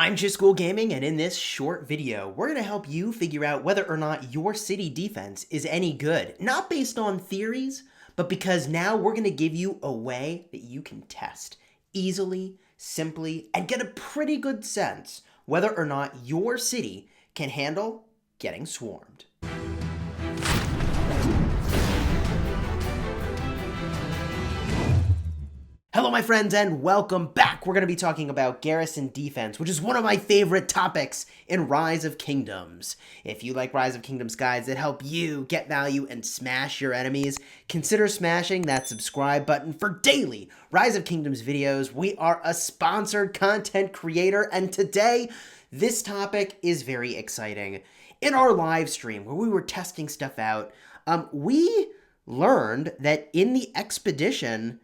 I'm Chisgule Gaming, and in this short video, we're going to help you figure out whether or not your city defense is any good. Not based on theories, but because now we're going to give you a way that you can test easily, simply, and get a pretty good sense whether or not your city can handle getting swarmed. Hello, my friends, and welcome back. We're going to be talking about Garrison defense, which is one of my favorite topics in Rise of Kingdoms. If you like Rise of Kingdoms guides that help you get value and smash your enemies, consider smashing that subscribe button for daily Rise of Kingdoms videos. We are a sponsored content creator, and today, this topic is very exciting. In our live stream, where we were testing stuff out, we learned that in the expedition,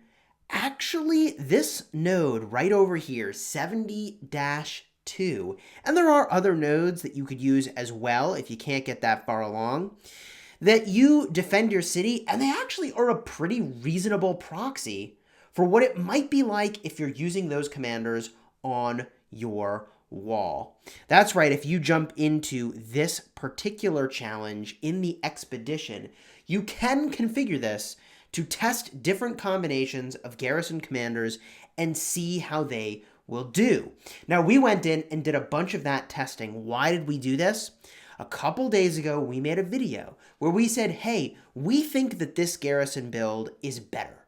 actually, this node right over here, 70-2, and there are other nodes that you could use as well if you can't get that far along, that you defend your city, and they actually are a pretty reasonable proxy for what it might be like if you're using those commanders on your wall. That's right, if you jump into this particular challenge in the expedition, you can configure this to test different combinations of Garrison commanders and see how they will do. Now, we went in and did a bunch of that testing. Why did we do this? A couple days ago, we made a video where we said, hey, we think that this Garrison build is better.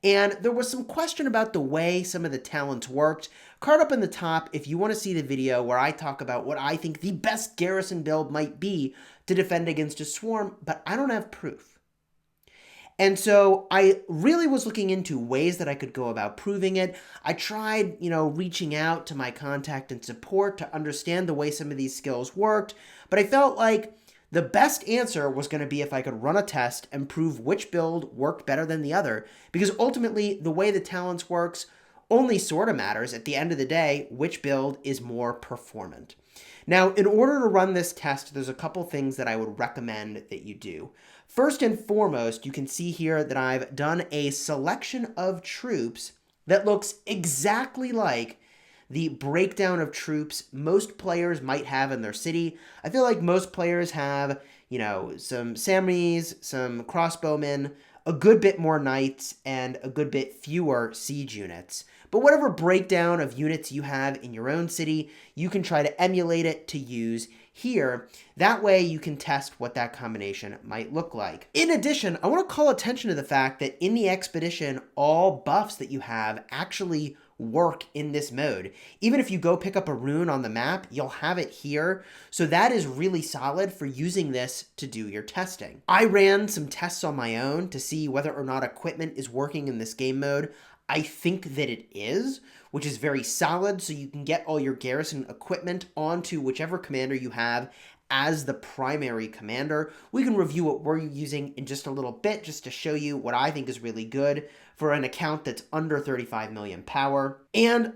And there was some question about the way some of the talents worked. Card up in the top if you want to see the video where I talk about what I think the best Garrison build might be to defend against a swarm, but I don't have proof. And so I really was looking into ways that I could go about proving it. I tried, reaching out to my contact and support to understand the way some of these skills worked, but I felt like the best answer was going to be if I could run a test and prove which build worked better than the other, because ultimately the way the talents works only sort of matters at the end of the day, which build is more performant. Now, in order to run this test, there's a couple things that I would recommend that you do. First and foremost, you can see here that I've done a selection of troops that looks exactly like the breakdown of troops most players might have in their city. I feel like most players have, some Samurais, some crossbowmen, a good bit more knights, and a good bit fewer siege units. But whatever breakdown of units you have in your own city, you can try to emulate it to use here. That way you can test what that combination might look like. In addition, I want to call attention to the fact that in the expedition, all buffs that you have actually work in this mode. Even if you go pick up a rune on the map, you'll have it here. So that is really solid for using this to do your testing. I ran some tests on my own to see whether or not equipment is working in this game mode. I think that it is, which is very solid, so you can get all your Garrison equipment onto whichever commander you have as the primary commander. We can review what we're using in just a little bit just to show you what I think is really good for an account that's under 35 million power. And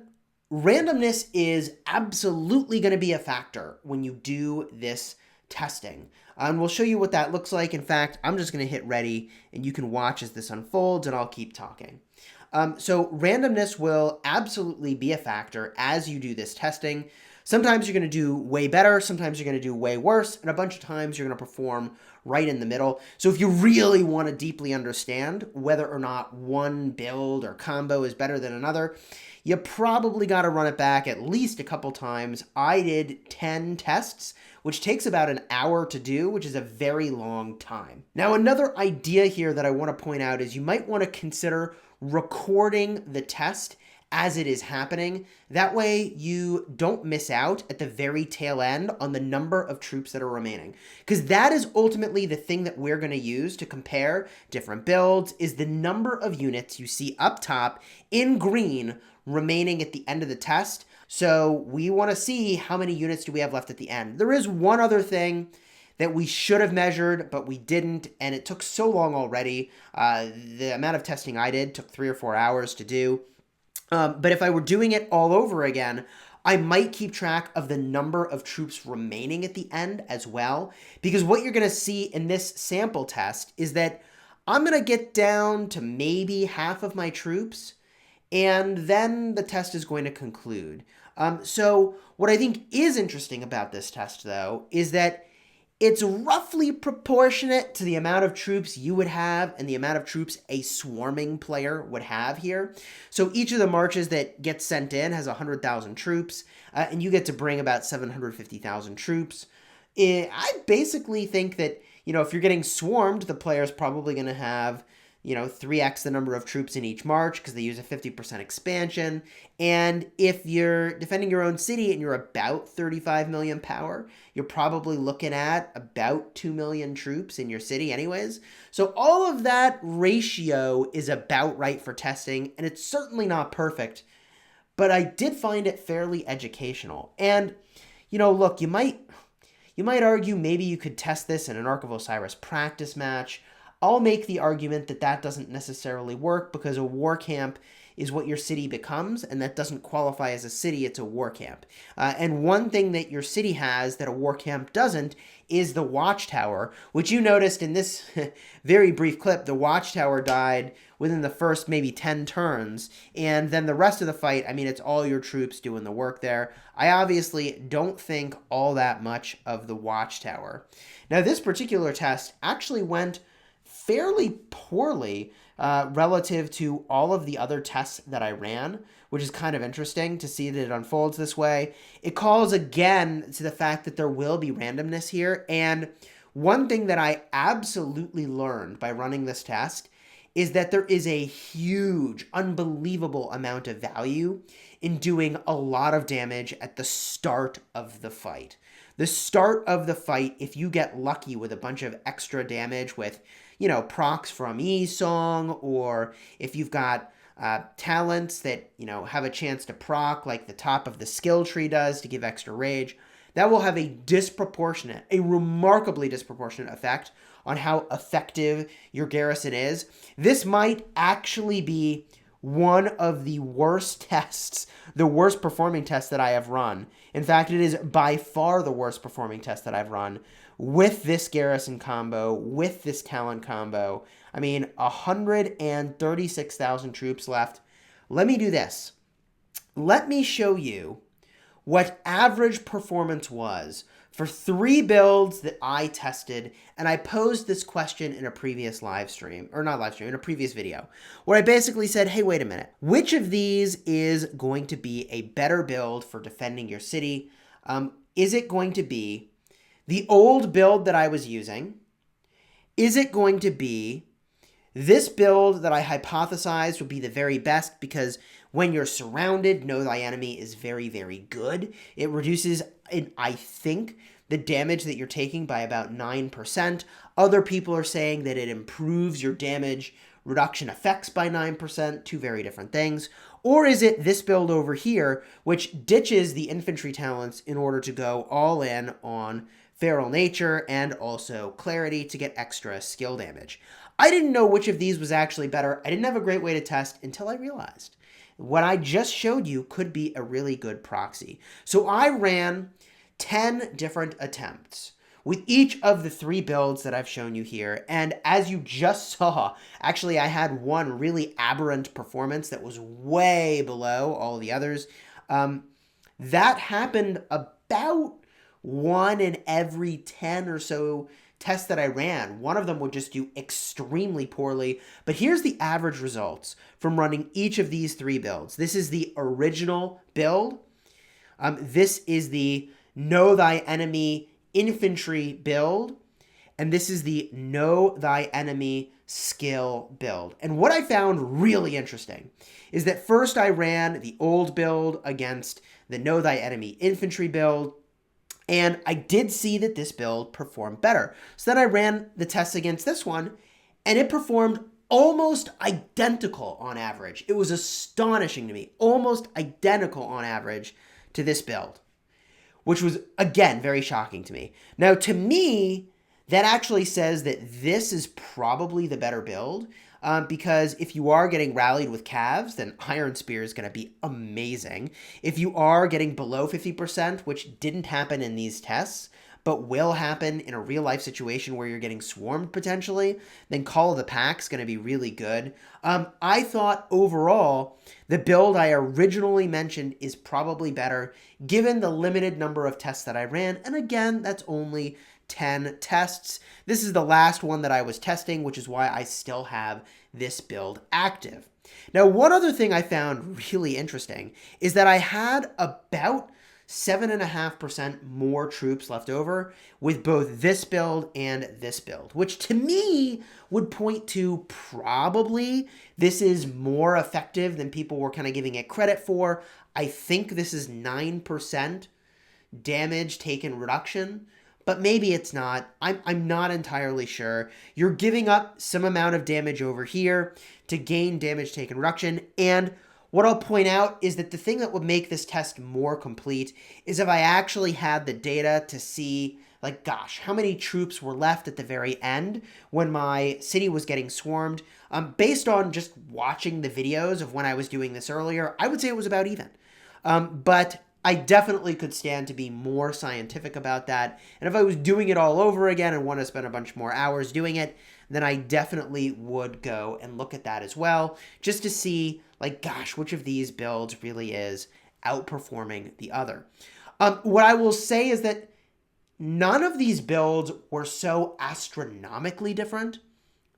randomness is absolutely going to be a factor when you do this testing. And we'll show you what that looks like. In fact, I'm just going to hit ready and you can watch as this unfolds and I'll keep talking. So randomness will absolutely be a factor as you do this testing. Sometimes you're going to do way better, sometimes you're going to do way worse, and a bunch of times you're going to perform right in the middle. So if you really want to deeply understand whether or not one build or combo is better than another, you probably got to run it back at least a couple times. I did 10 tests, which takes about an hour to do, which is a very long time. Now, another idea here that I want to point out is you might want to consider recording the test as it is happening. That way you don't miss out at the very tail end on the number of troops that are remaining. Because that is ultimately the thing that we're going to use to compare different builds, is the number of units you see up top in green remaining at the end of the test. So we want to see how many units do we have left at the end. There is one other thing that we should have measured, but we didn't, and it took so long already. The amount of testing I did took 3 or 4 hours to do. But if I were doing it all over again, I might keep track of the number of troops remaining at the end as well, because what you're going to see in this sample test is that I'm going to get down to maybe half of my troops, and then the test is going to conclude. So what I think is interesting about this test, though, is that it's roughly proportionate to the amount of troops you would have and the amount of troops a swarming player would have here. So each of the marches that gets sent in has 100,000 troops, and you get to bring about 750,000 troops. I basically think that, if you're getting swarmed, the player's probably going to have 3x the number of troops in each march because they use a 50% expansion. And if you're defending your own city and you're about 35 million power, you're probably looking at about 2 million troops in your city anyways. So all of that ratio is about right for testing, and it's certainly not perfect, but I did find it fairly educational. And, look, you might argue maybe you could test this in an Ark of Osiris practice match. I'll make the argument that that doesn't necessarily work because a war camp is what your city becomes, and that doesn't qualify as a city, it's a war camp. And one thing that your city has that a war camp doesn't is the watchtower, which you noticed in this very brief clip. The watchtower died within the first maybe 10 turns, and then the rest of the fight, it's all your troops doing the work there. I obviously don't think all that much of the watchtower. Now, this particular test actually went fairly poorly relative to all of the other tests that I ran, which is kind of interesting to see that it unfolds this way. It calls again to the fact that there will be randomness here. And one thing that I absolutely learned by running this test is that there is a huge, unbelievable amount of value in doing a lot of damage at the start of the fight. The start of the fight, if you get lucky with a bunch of extra damage with, procs from E-Song, or if you've got talents that, have a chance to proc like the top of the skill tree does to give extra rage, that will have a remarkably disproportionate effect on how effective your garrison is. This might actually be one of the worst tests, the worst performing test that I have run. In fact, it is by far the worst performing test that I've run with this garrison combo, with this talent combo. 136,000 troops left. Let me do this. Let me show you what average performance was for 3 builds that I tested, and I posed this question in a previous in a previous video, where I basically said, hey, wait a minute, which of these is going to be a better build for defending your city? Is it going to be the old build that I was using? Is it going to be this build that I hypothesized would be the very best because when you're surrounded, know thy enemy is very, very good. It reduces, I think, the damage that you're taking by about 9%. Other people are saying that it improves your damage reduction effects by 9%, two very different things. Or is it this build over here, which ditches the infantry talents in order to go all in on Feral Nature and also Clarity to get extra skill damage? I didn't know which of these was actually better. I didn't have a great way to test until I realized what I just showed you could be a really good proxy. So I ran 10 different attempts with each of the 3 builds that I've shown you here. And as you just saw, actually I had one really aberrant performance that was way below all the others. That happened about 1 in every 10 or so tests that I ran. One of them would just do extremely poorly. But here's the average results from running each of these 3 builds. This is the original build. This is the Know Thy Enemy infantry build. And this is the Know Thy Enemy skill build. And what I found really interesting is that first I ran the old build against the Know Thy Enemy infantry build. And I did see that this build performed better. So then I ran the tests against this one, and it performed almost identical on average. It was astonishing to me. Almost identical on average to this build, which was, again, very shocking to me. Now, to me, that actually says that this is probably the better build, because if you are getting rallied with calves, then Iron Spear is going to be amazing. If you are getting below 50%, which didn't happen in these tests, but will happen in a real life situation where you're getting swarmed potentially, then Call of the Pack's going to be really good. I thought overall the build I originally mentioned is probably better given the limited number of tests that I ran. And again, that's only 10 tests. This is the last one that I was testing, which is why I still have this build active. Now, one other thing I found really interesting is that I had about 7.5% more troops left over with both this build and this build, which to me would point to probably this is more effective than people were kind of giving it credit for. I think this is 9% damage taken reduction, but maybe it's not. I'm not entirely sure. You're giving up some amount of damage over here to gain damage taken reduction, and what I'll point out is that the thing that would make this test more complete is if I actually had the data to see, like, gosh, how many troops were left at the very end when my city was getting swarmed. Based on just watching the videos of when I was doing this earlier, I would say it was about even. But I definitely could stand to be more scientific about that. And if I was doing it all over again and want to spend a bunch more hours doing it, then I definitely would go and look at that as well, just to see, like, gosh, which of these builds really is outperforming the other. What I will say is that none of these builds were so astronomically different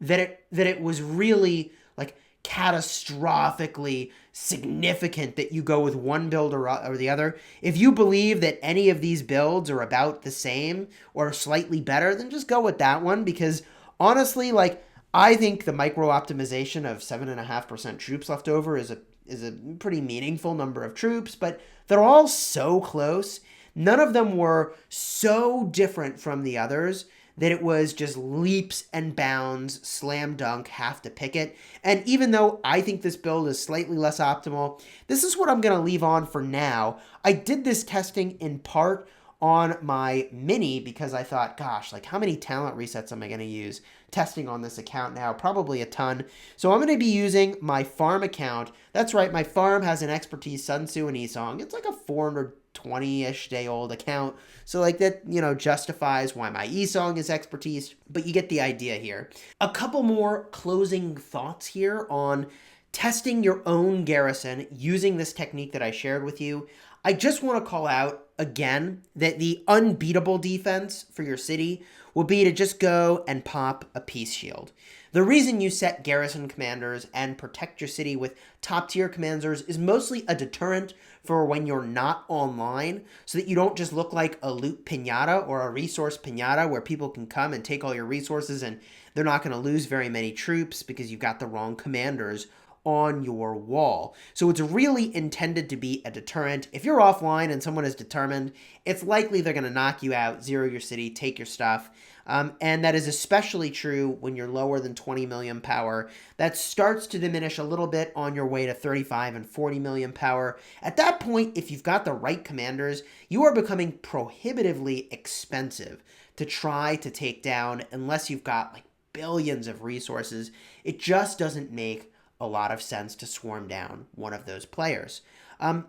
that it was really, like, catastrophically significant that you go with one build or the other. If you believe that any of these builds are about the same or slightly better, then just go with that one, because honestly, like, I think the micro optimization of 7.5% troops left over is a pretty meaningful number of troops, but they're all so close. None of them were so different from the others that it was just leaps and bounds, slam dunk, have to pick it. And even though I think this build is slightly less optimal, this is what I'm going to leave on for now. I did this testing in part on my mini because I thought, gosh, like, how many talent resets am I going to use testing on this account now? Probably a ton. So I'm going to be using my farm account. That's right, my farm has an expertise Sun Tzu and Esong. It's like a 420-ish day old account. So, like, that, you know, justifies why my Esong is expertise, but you get the idea here. A couple more closing thoughts here on testing your own garrison using this technique that I shared with you. I just want to call out again that the unbeatable defense for your city will be to just go and pop a peace shield. The reason you set garrison commanders and protect your city with top tier commanders is mostly a deterrent for when you're not online, so that you don't just look like a loot pinata or a resource pinata where people can come and take all your resources and they're not going to lose very many troops because you've got the wrong commanders on your wall. So it's really intended to be a deterrent. If you're offline and someone is determined, it's likely they're going to knock you out, zero your city, take your stuff. And that is especially true when you're lower than 20 million power. That starts to diminish a little bit on your way to 35 and 40 million power. At that point, if you've got the right commanders, you are becoming prohibitively expensive to try to take down unless you've got, like, billions of resources. It just doesn't make a lot of sense to swarm down one of those players. And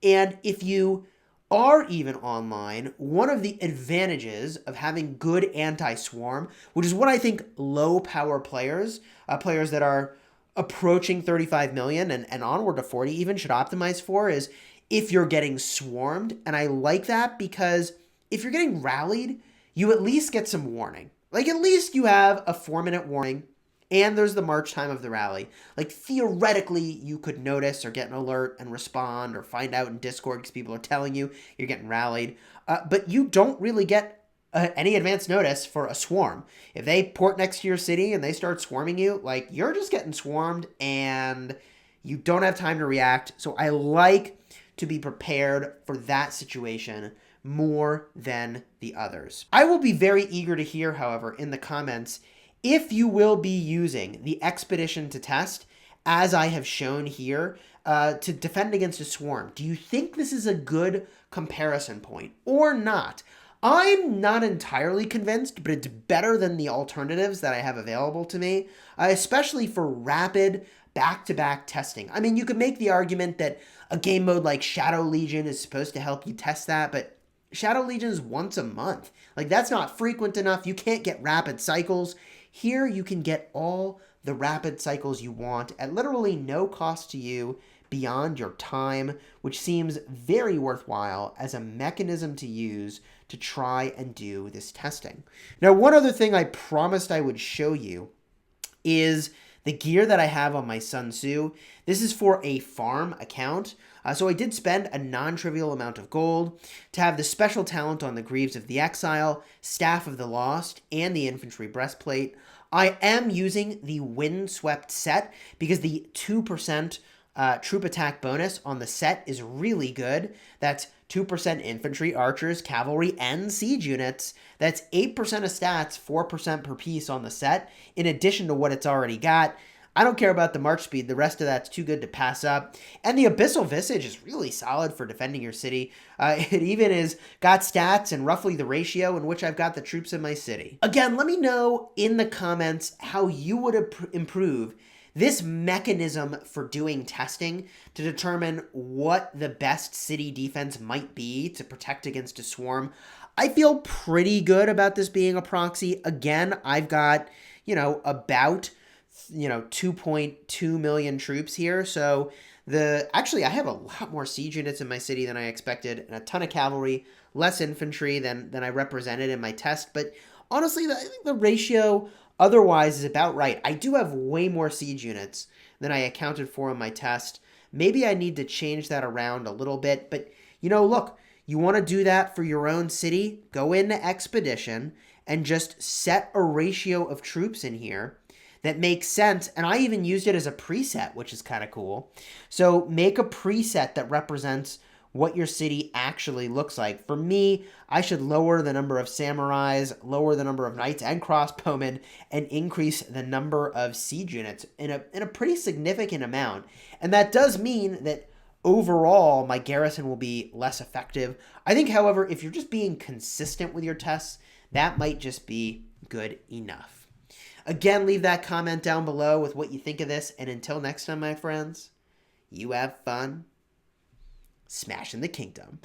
if you are even online, one of the advantages of having good anti-swarm, which is what I think low power players, players that are approaching 35 million and onward to 40 even should optimize for, is if you're getting swarmed. And I like that because if you're getting rallied, you at least get some warning. Like, at least you have a 4-minute warning. And there's the march time of the rally. Like, theoretically, you could notice or get an alert and respond or find out in Discord because people are telling you you're getting rallied. But you don't really get any advance notice for a swarm. If they port next to your city and they start swarming you, like, you're just getting swarmed and you don't have time to react. So I like to be prepared for that situation more than the others. I will be very eager to hear, however, in the comments, if you will be using the expedition to test, as I have shown here, to defend against a swarm. Do you think this is a good comparison point or not? I'm not entirely convinced, but it's better than the alternatives that I have available to me, especially for rapid back-to-back testing. I mean, you could make the argument that a game mode like Shadow Legion is supposed to help you test that, but Shadow Legions once a month. Like, that's not frequent enough. You can't get rapid cycles. Here, you can get all the rapid cycles you want at literally no cost to you beyond your time, which seems very worthwhile as a mechanism to use to try and do this testing. Now, one other thing I promised I would show you is the gear that I have on my Sun Tzu. This is for a farm account. So I did spend a non-trivial amount of gold to have the special talent on the Greaves of the Exile, Staff of the Lost, and the Infantry Breastplate. I am using the Windswept set because the 2% troop attack bonus on the set is really good. That's 2% infantry, archers, cavalry, and siege units. That's 8% of stats, 4% per piece on the set, in addition to what it's already got. I don't care about the march speed. The rest of that's too good to pass up. And the Abyssal Visage is really solid for defending your city. It even is got stats and roughly the ratio in which I've got the troops in my city. Again, let me know in the comments how you would improve this mechanism for doing testing to determine what the best city defense might be to protect against a swarm. I feel pretty good about this being a proxy. Again, I've got, about 2.2 million troops here. So actually I have a lot more siege units in my city than I expected, and a ton of cavalry, less infantry than I represented in my test. But honestly, I think the ratio otherwise is about right. I do have way more siege units than I accounted for in my test. Maybe I need to change that around a little bit, but look, you want to do that for your own city, go into Expedition and just set a ratio of troops in here that makes sense. And I even used it as a preset, which is kind of cool. So make a preset that represents what your city actually looks like. For me, I should lower the number of samurais, lower the number of knights and crossbowmen, and increase the number of siege units in a pretty significant amount. And that does mean that overall, my garrison will be less effective. I think, however, if you're just being consistent with your tests, that might just be good enough. Again, leave that comment down below with what you think of this. And until next time, my friends, you have fun smashing the kingdom.